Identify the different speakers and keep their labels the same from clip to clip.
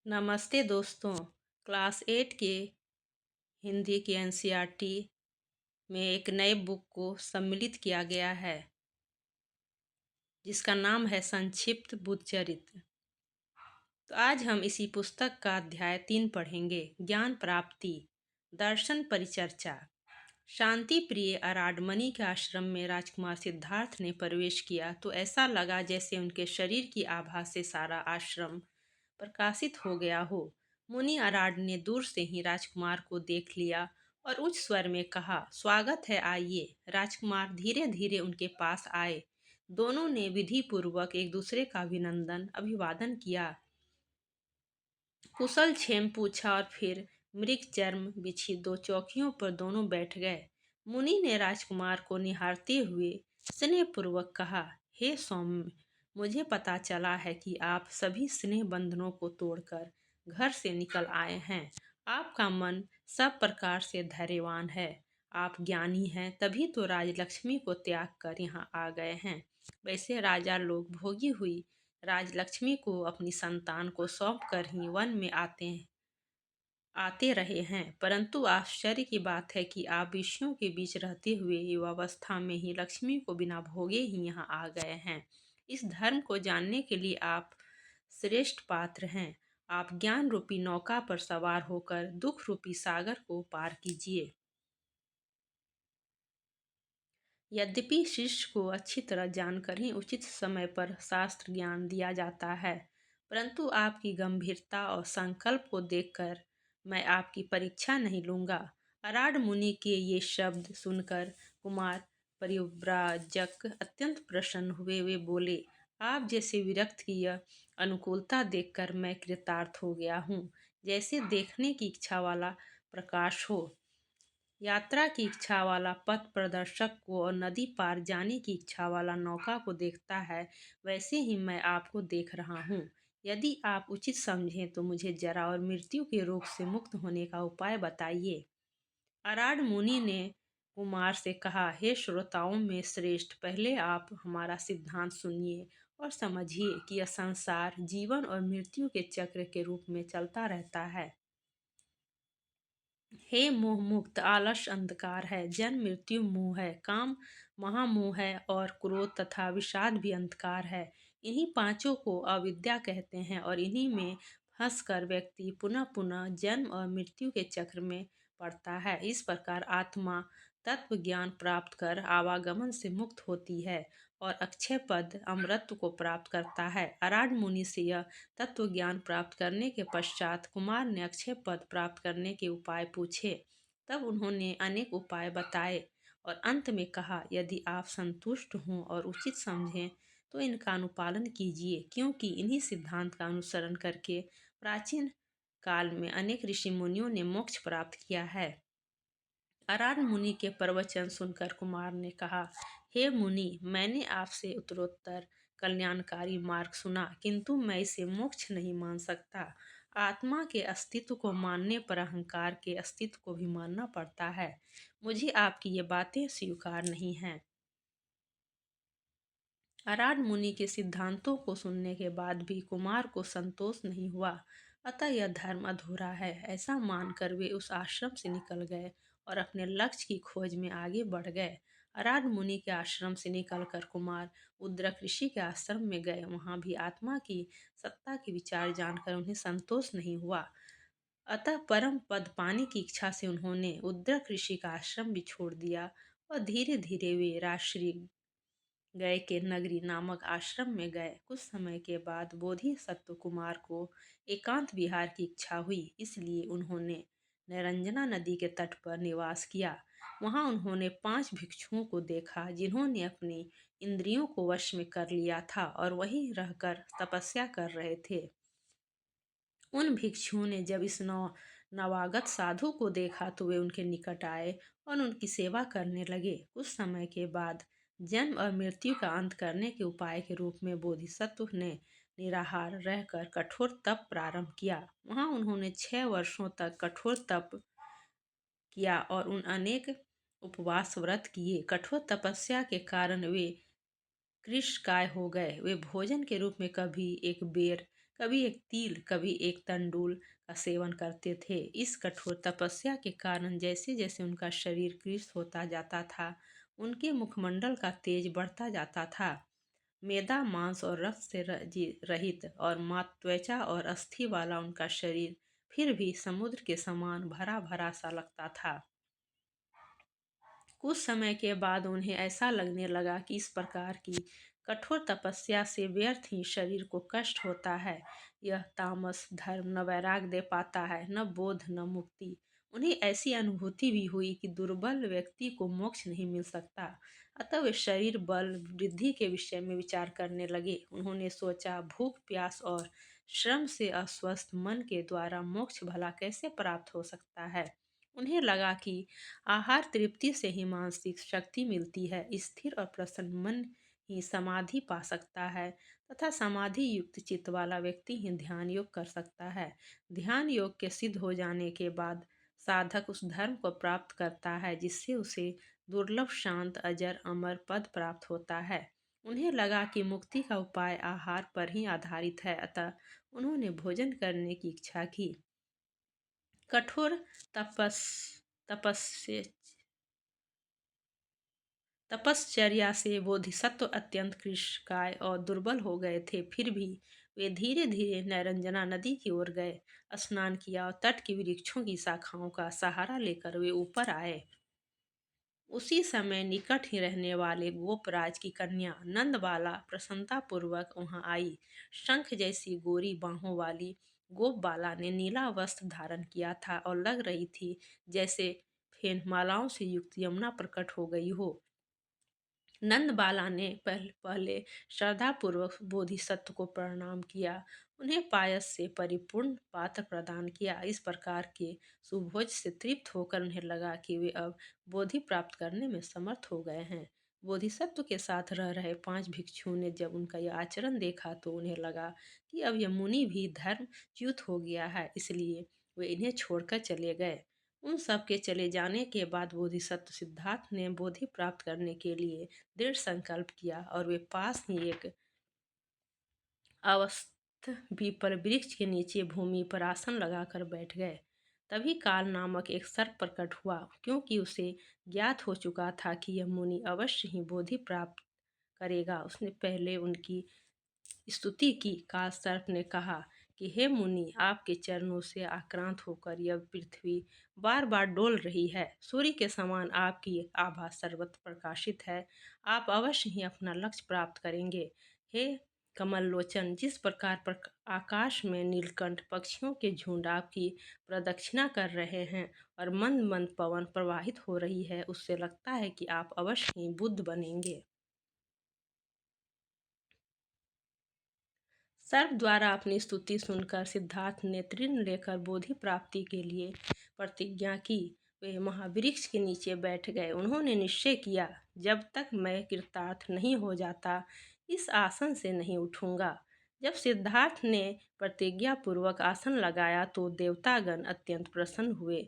Speaker 1: नमस्ते दोस्तों। क्लास 8 के हिंदी के एनसीईआरटी में एक नए बुक को सम्मिलित किया गया है जिसका नाम है संक्षिप्त बुद्धचरित्र। तो आज हम इसी पुस्तक का अध्याय 3 पढ़ेंगे। ज्ञान प्राप्ति, दर्शन परिचर्चा। शांति प्रिय अराडमणि के आश्रम में राजकुमार सिद्धार्थ ने प्रवेश किया तो ऐसा लगा जैसे उनके शरीर की आभा से सारा आश्रम प्रकाशित हो गया हो। मुनि अराड ने दूर से ही राजकुमार को देख लिया और उच्च स्वर में कहा, स्वागत है, आइए। राजकुमार धीरे धीरे उनके पास आए। दोनों ने विधि पूर्वक एक दूसरे का अभिवादन किया, कुशल क्षेम पूछा और फिर मृग चर्म बिछी 2 चौकियों पर दोनों बैठ गए। मुनि ने राजकुमार को निहारते हुए स्नेहपूर्वक कहा, हे सौम्य, मुझे पता चला है कि आप सभी स्नेह बंधनों को तोड़कर घर से निकल आए हैं। आपका मन सब प्रकार से धैर्यवान है। आप ज्ञानी हैं, तभी तो राजलक्ष्मी को त्याग कर यहाँ आ गए हैं। वैसे राजा लोग भोगी हुई राजलक्ष्मी को अपनी संतान को सौंप कर ही वन में आते रहे हैं, परंतु आश्चर्य की बात है कि आप विषयों के बीच रहते हुए युवावस्था में ही लक्ष्मी को बिना भोगे ही यहाँ आ गए हैं। इस धर्म को जानने के लिए आप श्रेष्ठ पात्र हैं। आप ज्ञान रूपी नौका पर सवार होकर दुख रूपी सागर को पार कीजिए। यद्यपि शिष्य को अच्छी तरह जानकर ही उचित समय पर शास्त्र ज्ञान दिया जाता है, परंतु आपकी गंभीरता और संकल्प को देखकर मैं आपकी परीक्षा नहीं लूंगा। अराड मुनि के ये शब्द सुनकर कुमार परिव्राजक अत्यंत प्रसन्न हुए। वे बोले, आप जैसे विरक्त की यह अनुकूलता देखकर मैं कृतार्थ हो गया हूँ। जैसे देखने की इच्छा वाला प्रकाश हो, यात्रा की इच्छा वाला पथ प्रदर्शक को और नदी पार जाने की इच्छा वाला नौका को देखता है, वैसे ही मैं आपको देख रहा हूँ। यदि आप उचित समझें तो मुझे जरा और मृत्यु के रोग से मुक्त होने का उपाय बताइए। अराड मुनि ने कुमार से कहा, हे श्रोताओं में श्रेष्ठ, पहले आप हमारा सिद्धांत सुनिए और समझिए कि यह संसार जीवन और मृत्यु के चक्र के रूप में चलता रहता है। हे मोह मुक्त, आलस अंधकार है, जन्म मृत्यु मोह है, काम महामोह है और क्रोध तथा विषाद भी अंधकार है। इन्हीं पांचों को अविद्या कहते हैं और इन्हीं में फंसकर व्यक्ति पुनः पुनः जन्म और मृत्यु के चक्र में पड़ता है। इस प्रकार आत्मा तत्व ज्ञान प्राप्त कर आवागमन से मुक्त होती है और अक्षय पद अमृत को प्राप्त करता है। अराड मुनि से यह तत्व ज्ञान प्राप्त करने के पश्चात कुमार ने अक्षय पद प्राप्त करने के उपाय पूछे। तब उन्होंने अनेक उपाय बताए और अंत में कहा, यदि आप संतुष्ट हों और उचित समझें तो इनका अनुपालन कीजिए, क्योंकि इन्हीं सिद्धांत का अनुसरण करके प्राचीन काल में अनेक ऋषि मुनियों ने मोक्ष प्राप्त किया है। अराड मुनि के प्रवचन सुनकर कुमार ने कहा, हे मुनि, मैंने आपसे उत्तरोत्तर कल्याणकारी मार्ग सुना, किंतु मैं इसे मोक्ष नहीं मान सकता। आत्मा के अस्तित्व को मानने पर अहंकार के अस्तित्व को भी मानना पड़ता है। मुझे आपकी ये बातें स्वीकार नहीं हैं। अराड मुनि के सिद्धांतों को सुनने के बाद भी कुमार को संतोष नहीं हुआ, अतः यह धर्म अधूरा है ऐसा मानकर वे उस आश्रम से निकल गए और अपने लक्ष्य की खोज में आगे बढ़ गए। अराड मुनि के आश्रम से निकलकर कुमार उद्रक ऋषि के आश्रम में गए। वहां भी आत्मा की सत्ता के विचार जानकर उन्हें संतोष नहीं हुआ, अतः परम पद पाने की इच्छा से उन्होंने उद्रक ऋषि का आश्रम भी छोड़ दिया और धीरे धीरे वे राजश्री गए के नगरी नामक आश्रम में गए। कुछ समय के बाद बोधिसत्व कुमार को एकांत विहार की इच्छा हुई, इसलिए उन्होंने निरंजना नदी के तट पर निवास किया। वहां उन्होंने 5 भिक्षुओं को देखा जिन्होंने अपनी इंद्रियों को वश में कर लिया था और वहीं रहकर तपस्या कर रहे थे। उन भिक्षुओं ने जब इस नवागत साधु को देखा तो वे उनके निकट आए और उनकी सेवा करने लगे। कुछ समय के बाद जन्म और मृत्यु का अंत करने के उपाय के रूप में बोधिसत्व ने निराहार रहकर कठोर तप प्रारंभ किया। वहां उन्होंने 6 वर्षों तक कठोर तप किया और उन अनेक उपवास व्रत किए। कठोर तपस्या के कारण वे कृशकाय हो गए। वे भोजन के रूप में कभी एक बेर, कभी एक तिल, कभी एक तंडुल का सेवन करते थे। इस कठोर तपस्या के कारण जैसे जैसे उनका शरीर कृश होता जाता था, उनके मुखमंडल का तेज बढ़ता जाता था। मैदा, मांस और रक्त से रहित और मात्र त्वचा और अस्थि वाला उनका शरीर फिर भी समुद्र के समान भरा भरा सा लगता था। कुछ समय के बाद उन्हें ऐसा लगने लगा कि इस प्रकार की कठोर तपस्या से व्यर्थ ही शरीर को कष्ट होता है। यह तामस धर्म न वैराग दे पाता है, न बोध, न मुक्ति। उन्हें ऐसी अनुभूति भी हुई कि दुर्बल व्यक्ति को मोक्ष नहीं मिल सकता। अतः वे शरीर बल वृद्धि के विषय में विचार करने लगे। उन्होंने सोचा, भूख प्यास और श्रम से अस्वस्थ मन के द्वारा मोक्ष भला कैसे प्राप्त हो सकता है। उन्हें लगा कि आहार तृप्ति से ही मानसिक शक्ति मिलती है। स्थिर और प्रसन्न मन ही समाधि पा सकता है तथा समाधि युक्त चित्त वाला व्यक्ति ही ध्यान योग कर सकता है। ध्यान योग के सिद्ध हो जाने के बाद साधक उस धर्म को प्राप्त करता है जिससे उसे दुर्लभ शांत अजर अमर पद प्राप्त होता है। उन्हें लगा कि मुक्ति का उपाय आहार पर ही आधारित है, अतः उन्होंने भोजन करने की इच्छा की। कठोर तपस तपस्या तपश्चर्या से बोधिसत्व अत्यंत कृशकाय और दुर्बल हो गए थे। फिर भी वे धीरे धीरे नैरंजना नदी की ओर गए, स्नान किया और तट की वृक्षों की शाखाओं का सहारा लेकर वे ऊपर आए। उसी समय निकट ही रहने वाले गोपराज की कन्या नंदबाला प्रसन्नतापूर्वक वहां आई। शंख जैसी गोरी बाहों वाली गोपबाला ने नीला वस्त्र धारण किया था और लग रही थी जैसे फेन मालाओं से युक्त यमुना प्रकट हो गई हो। नंद बाला ने पहले श्रद्धापूर्वक बोधिसत्व को प्रणाम किया, उन्हें पायस से परिपूर्ण पात्र प्रदान किया। इस प्रकार के सुभोज से तृप्त होकर उन्हें लगा कि वे अब बोधि प्राप्त करने में समर्थ हो गए हैं। बोधिसत्व के साथ रह रहे 5 भिक्षुओं ने जब उनका यह आचरण देखा तो उन्हें लगा कि अब यह मुनि भी धर्मच्युत हो गया है, इसलिए वे इन्हें छोड़कर चले गए। उन सब के चले जाने के बाद बोधिसत्व सिद्धार्थ ने बोधि प्राप्त करने के लिए दृढ़ संकल्प किया और वे पास ही एक अवस्थ पीपल वृक्ष के नीचे भूमि पर आसन लगाकर बैठ गए। तभी काल नामक एक सर्प प्रकट हुआ, क्योंकि उसे ज्ञात हो चुका था कि यह मुनि अवश्य ही बोधि प्राप्त करेगा। उसने पहले उनकी स्तुति की। काल सर्प ने कहा कि हे मुनि, आपके चरणों से आक्रांत होकर यह पृथ्वी बार बार डोल रही है। सूर्य के समान आपकी आभा सर्वत्र प्रकाशित है। आप अवश्य ही अपना लक्ष्य प्राप्त करेंगे। हे कमल लोचन, जिस प्रकार आकाश में नीलकंठ पक्षियों के झुंड आपकी प्रदक्षिणा कर रहे हैं और मंद मंद पवन प्रवाहित हो रही है, उससे लगता है कि आप अवश्य ही बुद्ध बनेंगे। सर्प द्वारा अपनी स्तुति सुनकर सिद्धार्थ ने तृण लेकर बोधि प्राप्ति के लिए प्रतिज्ञा की। वे महावृक्ष के नीचे बैठ गए। उन्होंने निश्चय किया, जब तक मैं कृतार्थ नहीं हो जाता इस आसन से नहीं उठूंगा। जब सिद्धार्थ ने प्रतिज्ञा पूर्वक आसन लगाया तो देवतागण अत्यंत प्रसन्न हुए।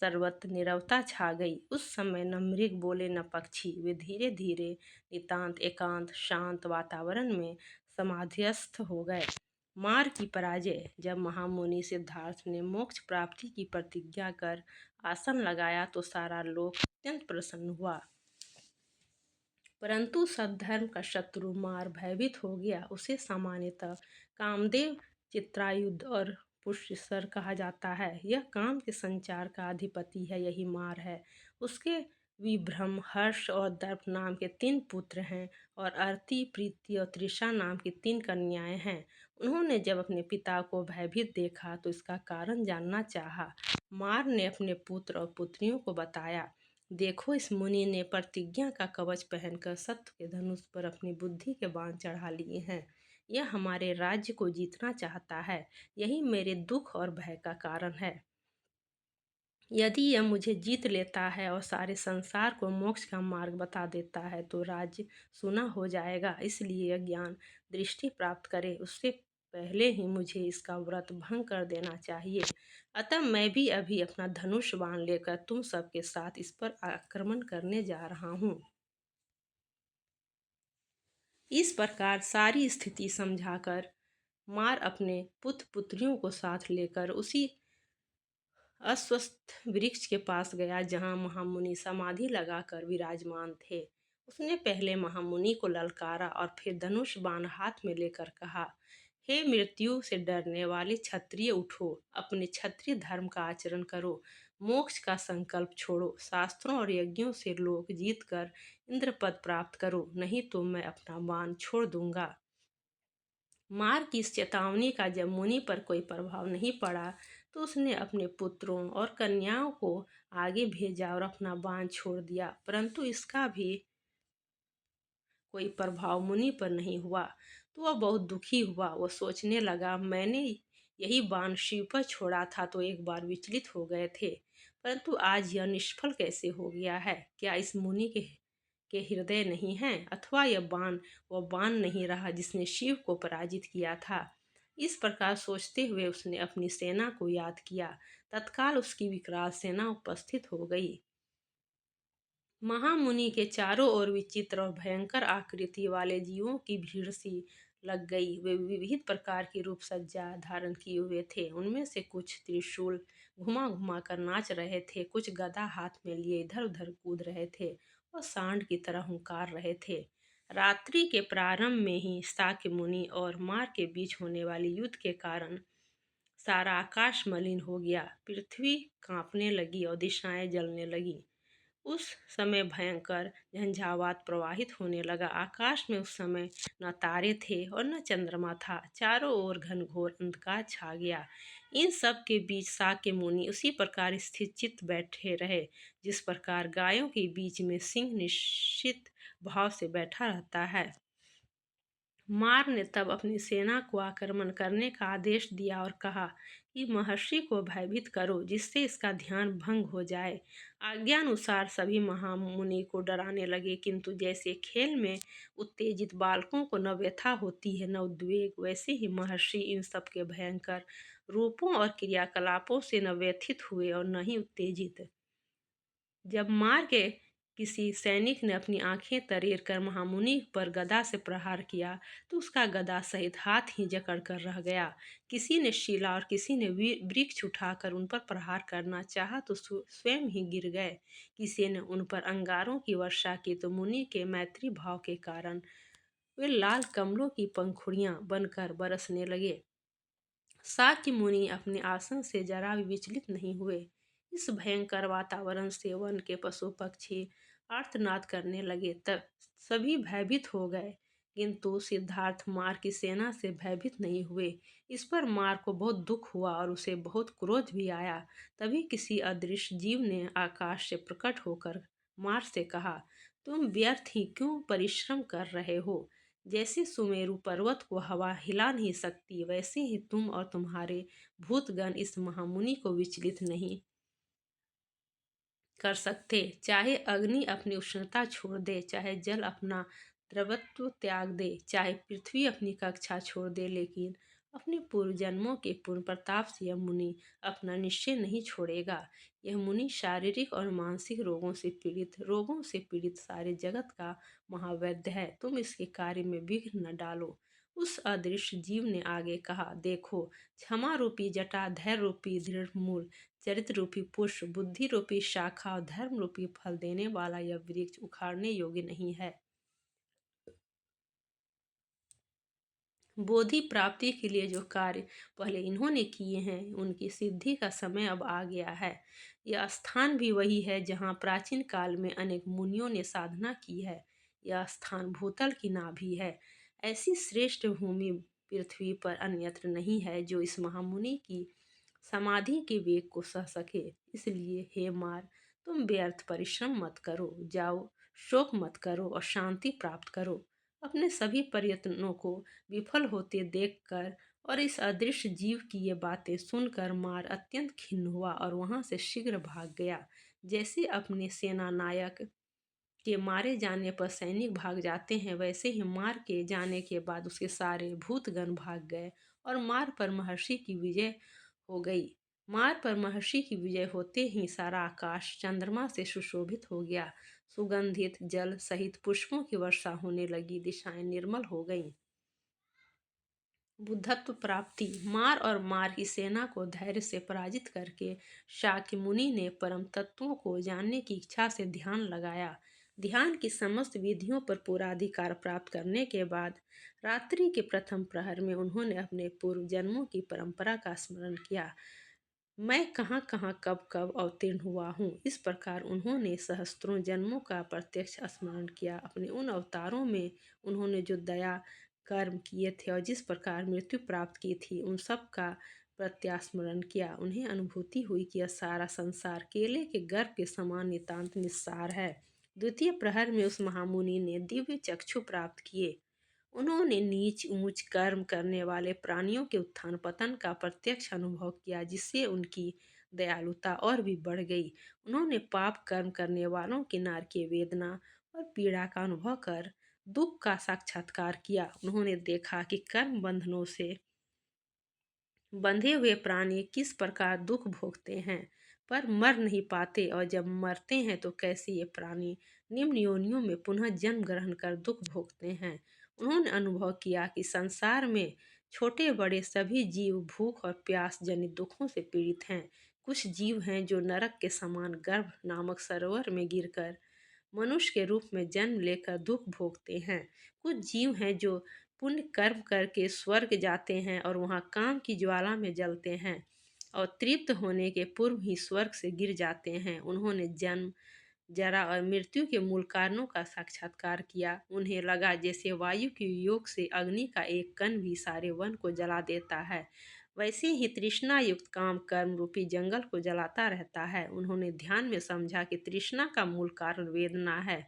Speaker 1: सर्वत्र नीरवता छा गई। उस समय न मृग बोले न पक्षी। वे धीरे धीरे नितांत एकांत शांत वातावरण में समाधिस्थ हो गए। मार की पराजय। जब महामुनि सिद्धार्थ ने मोक्ष प्राप्ति की प्रतिज्ञा कर आसन लगाया तो सारा लोक अत्यंत प्रसन्न हुआ। परंतु सद्धर्म का शत्रु मार भयभीत हो गया। उसे सामान्यतः कामदेव, चित्रायुध और पुष्कर कहा जाता है। यह काम के संचार का अधिपति है। यही मार है। उसके विभ्रम, हर्ष और दर्प नाम के 3 पुत्र हैं और अरति, प्रीति और तृषा नाम की 3 कन्याएं हैं। उन्होंने जब अपने पिता को भयभीत देखा तो इसका कारण जानना चाहा। मार ने अपने पुत्र और पुत्रियों को बताया, देखो, इस मुनि ने प्रतिज्ञा का कवच पहनकर सत्य के धनुष पर अपनी बुद्धि के बाण चढ़ा लिए हैं। यह हमारे राज्य को जीतना चाहता है। यही मेरे दुख और भय का कारण है। यदि यह मुझे जीत लेता है और सारे संसार को मोक्ष का मार्ग बता देता है तो राज्य सूना हो जाएगा। इसलिए यह ज्ञान दृष्टि प्राप्त करे उससे पहले ही मुझे इसका व्रत भंग कर देना चाहिए। अतः मैं भी अभी अपना धनुष बाण लेकर तुम सबके साथ इस पर आक्रमण करने जा रहा हूँ। इस प्रकार सारी स्थिति समझाकर मार अपने पुत्र पुत्रियों को साथ लेकर उसी अस्वस्थ वृक्ष के पास गया जहाँ महामुनि समाधि लगाकर विराजमान थे। उसने पहले महामुनि को ललकारा और फिर धनुष बाण हाथ में लेकर कहा, हे मृत्यु से डरने वाले क्षत्रिय, उठो, अपने क्षत्रिय धर्म का आचरण करो, मोक्ष का संकल्प छोड़ो, शास्त्रों और यज्ञों से लोक जीत कर इंद्र पद प्राप्त करो, नहीं तो मैं अपना बाण छोड़ दूंगा। मार की इस चेतावनी का जब मुनि पर कोई प्रभाव नहीं पड़ा तो उसने अपने पुत्रों और कन्याओं को आगे भेजा और अपना बाण छोड़ दिया, परंतु इसका भी कोई प्रभाव मुनि पर नहीं हुआ। तो वह बहुत दुखी हुआ। वह सोचने लगा, मैंने यही बाण शिव पर छोड़ा था तो एक बार विचलित हो गए थे, परंतु आज यह निष्फल कैसे हो गया है? क्या इस मुनि के हृदय नहीं है, अथवा यह बाण वह बाण नहीं रहा जिसने शिव को पराजित किया था? इस प्रकार सोचते हुए उसने अपनी सेना को याद किया। तत्काल उसकी विकराल सेना उपस्थित हो गई। महामुनि के चारों ओर विचित्र और भयंकर आकृति वाले जीवों की भीड़ सी लग गई। वे विविध प्रकार की रूप सज्जा धारण किए हुए थे। उनमें से कुछ त्रिशूल घुमा घुमा कर नाच रहे थे, कुछ गदा हाथ में लिए इधर उधर कूद रहे थे और सांड की तरह हुंकार रहे थे। रात्रि के प्रारंभ में ही शाक्य मुनि और मार के बीच होने वाले युद्ध के कारण सारा आकाश मलिन हो गया। पृथ्वी कांपने लगी और दिशाएं जलने लगी। उस समय भयंकर झंझावात प्रवाहित होने लगा। आकाश में उस समय न तारे थे और न चंद्रमा था। चारों ओर घनघोर अंधकार छा गया। इन सब के बीच साक्य मुनि उसी प्रकार स्थिर चित्त बैठे रहे जिस प्रकार गायों के बीच में सिंह निश्चित भाव से बैठा रहता है। मार ने तब अपनी सेना को आक्रमण करने का आदेश दिया और कहा कि महर्षि को भयभीत करो जिससे इसका ध्यान भंग हो जाए। आज्ञानुसार सभी महामुनि को डराने लगे, किंतु जैसे खेल में उत्तेजित बालकों को न व्यथा होती है न उद्वेग, वैसे ही महर्षि इन सब के भयंकर रूपों और क्रियाकलापों से न व्यथित हुए और न ही उत्तेजित। जब मार के किसी सैनिक ने अपनी आंखें तरेर कर महामुनि पर गदा से प्रहार किया तो उसका गदा सहित हाथ ही जकड़ कर रह गया। किसी ने शिला और किसी ने वृक्ष उठाकर उन पर प्रहार करना चाहा तो स्वयं ही गिर गए। किसी ने उन पर अंगारों की वर्षा की तो मुनि के मैत्री भाव के कारण वे लाल कमलों की पंखुड़ियां बनकर बरसने लगे। शाक्य मुनि अपने आसन से जरा भी विचलित नहीं हुए। इस भयंकर वातावरण से वन के पशु पक्षी आर्तनाद करने लगे। तब सभी भयभीत हो गए, किंतु सिद्धार्थ मार की सेना से भयभीत नहीं हुए। इस पर मार को बहुत दुख हुआ और उसे बहुत क्रोध भी आया। तभी किसी अदृश्य जीव ने आकाश से प्रकट होकर मार से कहा, तुम व्यर्थ ही क्यों परिश्रम कर रहे हो? जैसे सुमेरु पर्वत को हवा हिला नहीं सकती, वैसे ही तुम और तुम्हारे भूतगण इस महामुनि को विचलित नहीं कर सकते। चाहे अग्नि अपनी उष्णता छोड़ दे, चाहे जल अपना द्रवत्व त्याग दे, चाहे पृथ्वी अपनी कक्षा छोड़ दे, लेकिन अपने पूर्व जन्मों के पूर्ण प्रताप से यह मुनि अपना निश्चय नहीं छोड़ेगा। यह मुनि शारीरिक और मानसिक रोगों से पीड़ित सारे जगत का महावैद्य है। तुम इसके कार्य में विघ्न न डालो। उस अदृश्य जीव ने आगे कहा, देखो, क्षमा रूपी जटा, धैर्य रूपी दृढ़ मूल, चरित्र रूपी पुष्प, बुद्धि रूपी शाखा और धर्म रूपी फल देने वाला यह वृक्ष उखाड़ने योग्य नहीं है। बोधि प्राप्ति के लिए जो कार्य पहले इन्होंने किए हैं उनकी सिद्धि का समय अब आ गया है। यह स्थान भी वही है जहाँ प्राचीन काल में अनेक मुनियों ने साधना की है। यह स्थान भूतल की नाभि है। ऐसी श्रेष्ठ भूमि पृथ्वी पर अन्यत्र नहीं है जो इस महामुनि की समाधि के वेग को सह सके। इसलिए हे मार, तुम व्यर्थ परिश्रम मत करो, जाओ, शोक मत करो और शांति प्राप्त करो। अपने सभी प्रयत्नों को विफल होते देखकर और इस अदृश्य जीव की ये बातें सुनकर मार अत्यंत खिन्न हुआ और वहां से शीघ्र भाग गया। जैसे अपने सेना नायक के मारे जाने पर सैनिक भाग जाते हैं, वैसे ही मार के जाने के बाद उसके सारे भूतगण भाग गए और मार पर महर्षि की विजय हो गई। मार पर महर्षि की विजय होते ही सारा आकाश चंद्रमा से सुशोभित हो गया। सुगंधित जल सहित पुष्पों की वर्षा होने लगी। दिशाएं निर्मल हो गईं। बुद्धत्व प्राप्ति। मार और मार की सेना को धैर्य से पराजित करके शाक्य मुनि ने परम तत्वों को जानने की इच्छा से ध्यान लगाया। ध्यान की समस्त विधियों पर पूरा अधिकार प्राप्त करने के बाद रात्रि के प्रथम प्रहर में उन्होंने अपने पूर्व जन्मों की परंपरा का स्मरण किया। मैं कहाँ कहाँ कब कब अवतीर्ण हुआ हूँ, इस प्रकार उन्होंने सहस्त्रों जन्मों का प्रत्यक्ष स्मरण किया। अपने उन अवतारों में उन्होंने जो दया कर्म किए थे और जिस प्रकार मृत्यु प्राप्त की थी, उन सब का प्रत्यास्मरण किया। उन्हें अनुभूति हुई कि यह सारा संसार केले के गर्भ के समान नितांत निस्सार है। द्वितीय प्रहर में उस महामुनि ने दिव्य चक्षु प्राप्त किए। उन्होंने नीच ऊंच कर्म करने वाले प्राणियों के उत्थान पतन का प्रत्यक्ष अनुभव किया, जिससे उनकी दयालुता और भी बढ़ गई। उन्होंने पाप कर्म करने वालों की नारकीय वेदना और पीड़ा का अनुभव कर दुख का साक्षात्कार किया। उन्होंने देखा कि कर्म बंधनों से बंधे हुए प्राणी किस प्रकार दुख भोगते हैं पर मर नहीं पाते, और जब मरते हैं तो कैसे ये प्राणी निम्न योनियों में पुनः जन्म ग्रहण कर दुख भोगते हैं। उन्होंने अनुभव किया कि संसार में छोटे बड़े सभी जीव भूख और प्यास जनित दुखों से पीड़ित हैं। कुछ जीव हैं जो नरक के समान गर्भ नामक सरोवर में गिरकर मनुष्य के रूप में जन्म लेकर दुख भोगते हैं। कुछ जीव हैं जो पुण्य कर्म करके स्वर्ग जाते हैं और वहाँ काम की ज्वाला में जलते हैं और तृप्त होने के पूर्व ही स्वर्ग से गिर जाते हैं। उन्होंने जन्म जरा और मृत्यु के मूल कारणों का साक्षात्कार किया। उन्हें लगा जैसे वायु के योग से अग्नि का एक कण भी सारे वन को जला देता है, वैसे ही तृष्णा युक्त काम कर्म रूपी जंगल को जलाता रहता है। उन्होंने ध्यान में समझा कि तृष्णा का मूल कारण वेदना है,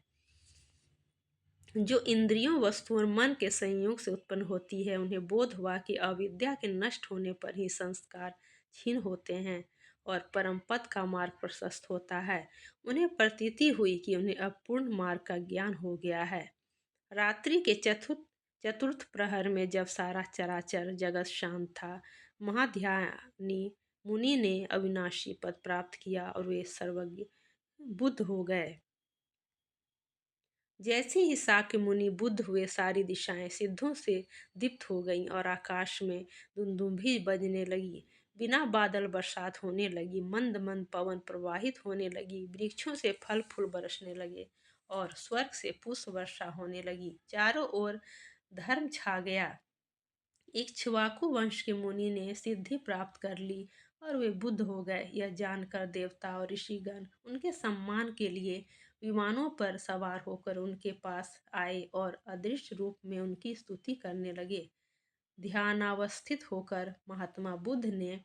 Speaker 1: जो इंद्रियों वस्तुओं और मन के संयोग से उत्पन्न होती है। उन्हें बोध हुआ कि अविद्या के नष्ट होने पर ही संस्कार क्षीण होते हैं और परम पद का मार्ग प्रशस्त होता है। उन्हें प्रतीति हुई कि उन्हें अब पूर्ण मार्ग का ज्ञान हो गया है। रात्रि के चतुर्थ चतुर्थ प्रहर में जब सारा चराचर जगत शांत था, महाध्यानी मुनि ने अविनाशी पद प्राप्त किया और वे सर्वज्ञ बुद्ध हो गए। जैसे ही शाक्य मुनि बुद्ध हुए, सारी दिशाएं सिद्धों से दीप्त हो गईं और आकाश में धुंधुंभी बजने लगी। बिना बादल बरसात होने लगी, मंद मंद पवन प्रवाहित होने लगी, वृक्षों से फल फूल बरसने लगे और स्वर्ग से पुष्प वर्षा होने लगी। चारों ओर धर्म छा गया। इक्ष्वाकु वंश के मुनि ने सिद्धि प्राप्त कर ली और वे बुद्ध हो गए। यह जानकर देवता और ऋषिगण उनके सम्मान के लिए विमानों पर सवार होकर उनके पास आए और अदृश्य रूप में उनकी स्तुति करने लगे। ध्यानावस्थित होकर महात्मा बुद्ध ने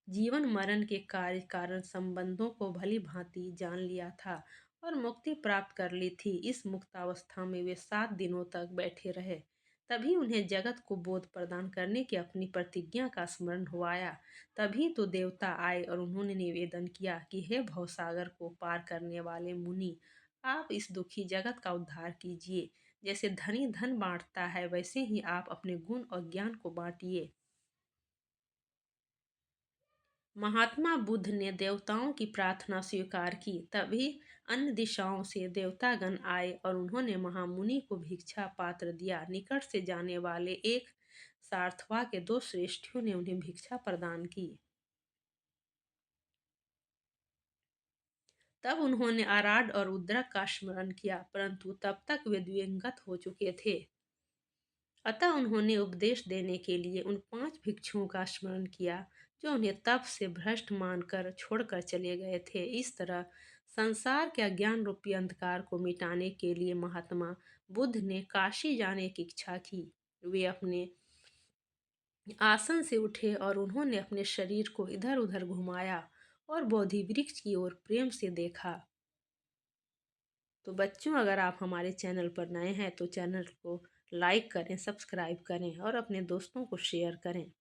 Speaker 1: जीवन मरण के कार्य कारण संबंधों को भली भांति जान लिया था और मुक्ति प्राप्त कर ली थी। इस मुक्तावस्था में वे 7 दिनों तक बैठे रहे। तभी उन्हें जगत को बोध प्रदान करने की अपनी प्रतिज्ञा का स्मरण हुआया। तभी तो देवता आए और उन्होंने निवेदन किया कि हे भवसागर को पार करने वाले मुनि, आप इस दुखी जगत का उद्धार कीजिए। जैसे धनी धन बांटता है, वैसे ही आप अपने गुण और ज्ञान को बांटिए। महात्मा बुद्ध ने देवताओं की प्रार्थना स्वीकार की। तभी अन्य दिशाओं से देवतागण आए और उन्होंने महामुनि को भिक्षा पात्र दिया। निकट से जाने वाले एक सार्थवा के 2 श्रेष्ठियों ने उन्हें भिक्षा प्रदान की। तब उन्होंने आराड और उद्रक का स्मरण किया, परंतु तब तक वे दिवंगत हो चुके थे। अतः उन्होंने उपदेश देने के लिए उन 5 भिक्षुओं का स्मरण किया जो उन्हें तप से भ्रष्ट मानकर छोड़कर चले गए थे। इस तरह संसार के अज्ञान रूपी अंधकार को मिटाने के लिए महात्मा बुद्ध ने काशी जाने की इच्छा की। वे अपने आसन से उठे और उन्होंने अपने शरीर को इधर उधर घुमाया और बोधि वृक्ष की ओर प्रेम से देखा। तो बच्चों, अगर आप हमारे चैनल पर नए हैं तो चैनल को लाइक करें, सब्सक्राइब करें और अपने दोस्तों को शेयर करें।